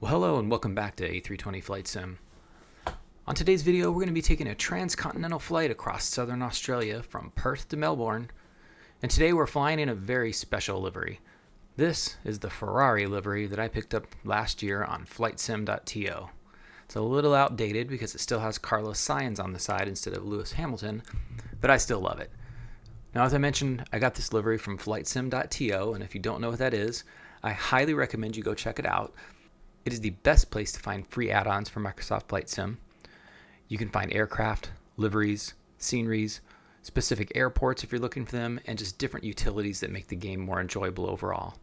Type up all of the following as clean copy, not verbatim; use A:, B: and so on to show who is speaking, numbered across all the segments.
A: Well, hello and welcome back to A320 Flight Sim. On today's video, we're going to be taking a transcontinental flight across southern Australia from Perth to Melbourne, and today we're flying in a very special livery. This is the Ferrari livery that I picked up last year on flightsim.to. It's a little outdated because it still has Carlos Sainz on the side instead of Lewis Hamilton, but I still love it. Now, as I mentioned, I got this livery from flightsim.to, and if you don't know what that is, I highly recommend you go check it out. It is the best place to find free add-ons for Microsoft Flight Sim. You can find aircraft, liveries, sceneries, specific airports if you're looking for them, and just different utilities that make the game more enjoyable overall.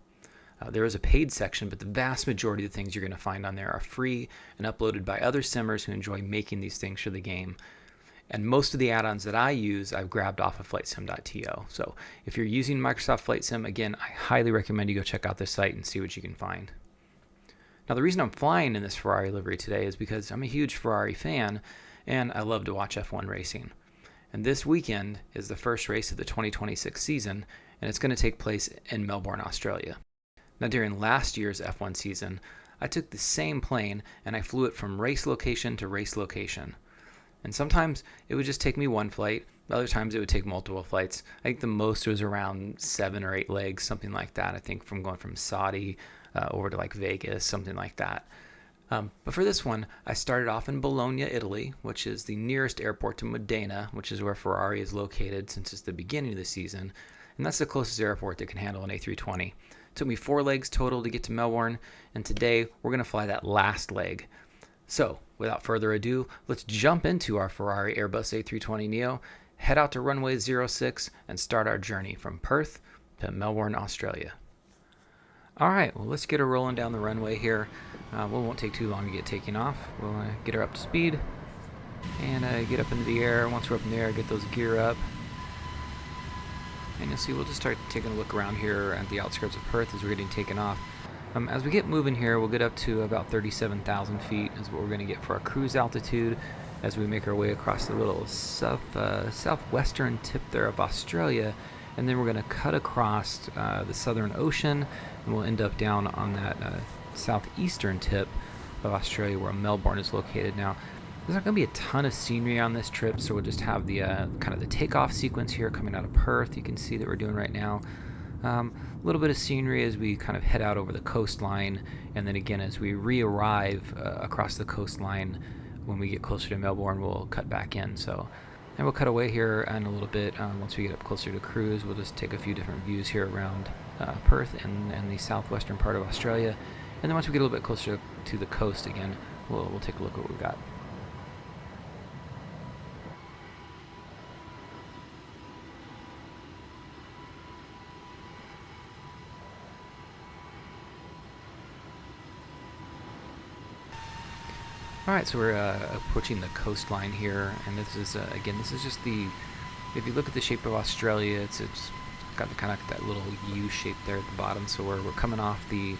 A: There is a paid section, but the vast majority of the things you're going to find on there are free and uploaded by other simmers who enjoy making these things for the game. And most of the add-ons that I use, I've grabbed off of flightsim.to. So if you're using Microsoft Flight Sim, again, I highly recommend you go check out this site and see what you can find. Now, the reason I'm flying in this Ferrari livery today is because I'm a huge Ferrari fan, and I love to watch F1 racing. And this weekend is the first race of the 2026 season, and it's going to take place in Melbourne, Australia. Now, during last year's F1 season, I took the same plane, and I flew it from race location to race location. And sometimes it would just take me one flight. Other times it would take multiple flights. I think the most was around 7 or 8 legs, something like that. I think from going from Saudi over to like Vegas, something like that. But for this one, I started off in Bologna, Italy, which is the nearest airport to Modena, which is where Ferrari is located since it's the beginning of the season. And that's the closest airport that can handle an A320. It took me 4 legs total to get to Melbourne, and today we're going to fly that last leg. So, without further ado, let's jump into our Ferrari Airbus A320neo, head out to runway 06, and start our journey from Perth to Melbourne, Australia. Alright, well, let's get her rolling down the runway here. We won't take too long to get taking off. We'll get her up to speed and get up into the air. Once we're up in the air, get those gear up. And you'll see we'll just start taking a look around here at the outskirts of Perth as we're getting taken off. As we get moving here, we'll get up to about 37,000 feet is what we're going to get for our cruise altitude as we make our way across the little southwestern tip there of Australia. And then we're going to cut across the Southern Ocean, and we'll end up down on that southeastern tip of Australia where Melbourne is located. Now, there's not going to be a ton of scenery on this trip, so we'll just have the kind of the takeoff sequence here coming out of Perth. You can see that we're doing right now. A little bit of scenery as we kind of head out over the coastline, and then again as we re-arrive across the coastline when we get closer to Melbourne, we'll cut back in. And we'll cut away here in a little bit. Once we get up closer to cruise, we'll just take a few different views here around Perth and the southwestern part of Australia. And then once we get a little bit closer to the coast again, we'll take a look at what we've got. Alright, so we're approaching the coastline here, and this is, again, this is just if you look at the shape of Australia, it's got the kind of that little U shape there at the bottom, so we're coming off the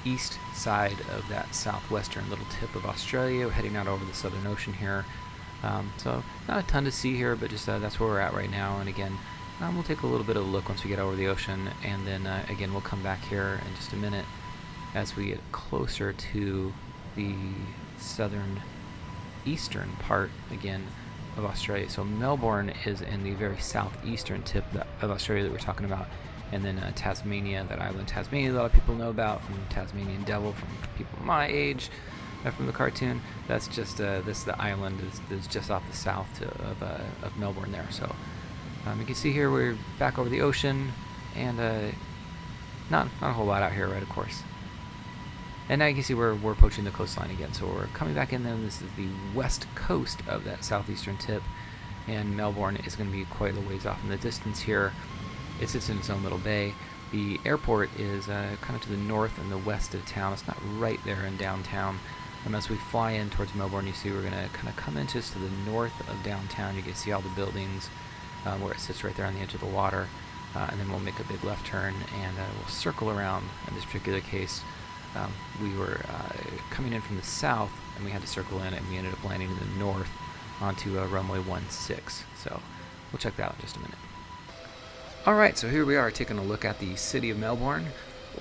A: east side of that southwestern little tip of Australia. We're heading out over the Southern Ocean here, so not a ton to see here, but just that's where we're at right now, and again, we'll take a little bit of a look once we get over the ocean, and then again, we'll come back here in just a minute as we get closer to the southern eastern part again of Australia. So Melbourne is in the very southeastern tip of Australia that we're talking about, and then Tasmania, that island Tasmania that a lot of people know about from Tasmanian Devil, from people my age, from the cartoon. That's just the island is just off the south of Melbourne there. So you can see here we're back over the ocean, and not a whole lot out here, right? Of course. And now you can see we're approaching the coastline again. So we're coming back in, then this is the west coast of that southeastern tip, and Melbourne is going to be quite a ways off in the distance here. It sits in its own little bay. The airport is kind of to the north and the west of town. It's not right there in downtown. And as we fly in towards Melbourne, you see we're going to kind of come in just to the north of downtown. You can see all the buildings where it sits right there on the edge of the water. And then we'll make a big left turn, and we'll circle around. In this particular case, we were coming in from the south, and we had to circle in, and we ended up landing in the north onto runway 16. So we'll check that out in just a minute. Alright, so here we are taking a look at the city of Melbourne.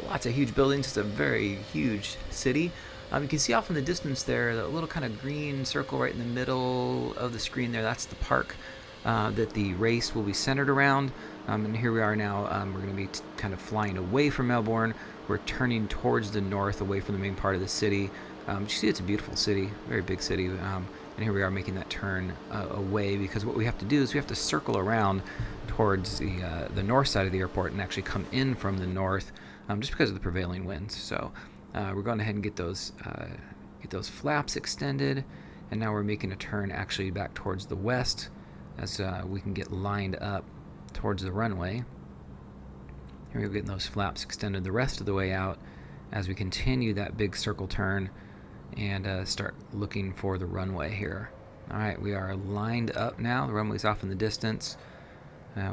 A: Lots of huge buildings. It's a very huge city. You can see off in the distance there, the little kind of green circle right in the middle of the screen there. That's the park that the race will be centered around. And here we are now. We're going to be kind of flying away from Melbourne. We're turning towards the north, away from the main part of the city. You see, it's a beautiful city, very big city. And here we are making that turn away, because what we have to do is we have to circle around towards the north side of the airport and actually come in from the north, just because of the prevailing winds. So we're going ahead and get those flaps extended, and now we're making a turn actually back towards the west as we can get lined up towards the runway. Here we're getting those flaps extended the rest of the way out as we continue that big circle turn and start looking for the runway here. All right, we are lined up now. The runway's off in the distance.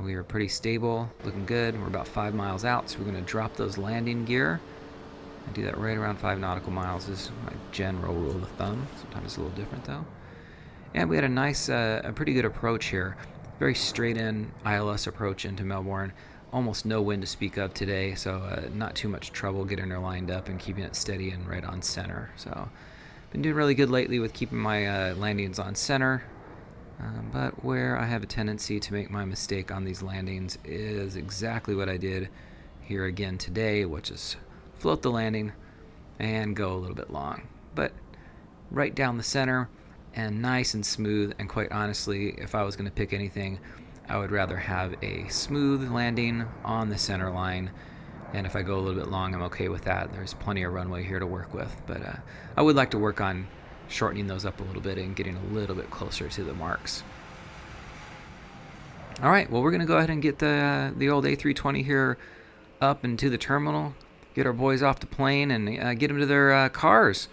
A: We are pretty stable, looking good. We're about 5 miles out, so we're going to drop those landing gear. I do that right around 5 nautical miles is my general rule of thumb. Sometimes it's a little different though. And we had a nice, a pretty good approach here. Very straight in ILS approach into Melbourne. Almost no wind to speak of today, so not too much trouble getting her lined up and keeping it steady and right on center. So been doing really good lately with keeping my landings on center. But where I have a tendency to make my mistake on these landings is exactly what I did here again today, which is float the landing and go a little bit long. But right down the center and nice and smooth, and quite honestly, if I was going to pick anything, I would rather have a smooth landing on the center line, and if I go a little bit long, I'm okay with that. There's plenty of runway here to work with, but I would like to work on shortening those up a little bit and getting a little bit closer to the marks. All right, well, we're going to go ahead and get the old A320 here up into the terminal, get our boys off the plane, and get them to their cars.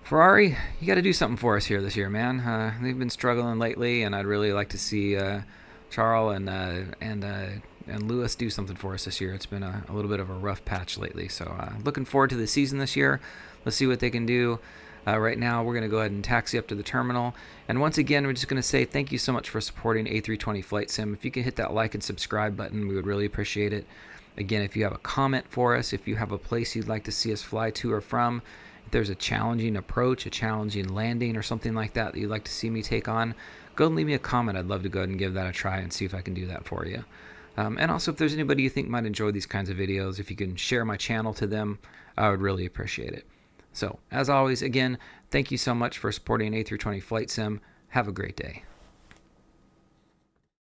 A: Ferrari, you got to do something for us here this year, man. They've been struggling lately, and I'd really like to see Charles and Lewis do something for us this year. It's been a little bit of a rough patch lately, so looking forward to the season this year. Let's see what they can do. Right now, we're going to go ahead and taxi up to the terminal. And once again, we're just going to say thank you so much for supporting A320 Flight Sim. If you could hit that like and subscribe button, we would really appreciate it. Again, if you have a comment for us, if you have a place you'd like to see us fly to or from, if there's a challenging approach, a challenging landing, or something like that you'd like to see me take on, go and leave me a comment. I'd love to go ahead and give that a try and see if I can do that for you. And also, if there's anybody you think might enjoy these kinds of videos, if you can share my channel to them, I would really appreciate it. So, as always, again, thank you so much for supporting A320 Flight Sim. Have a great day.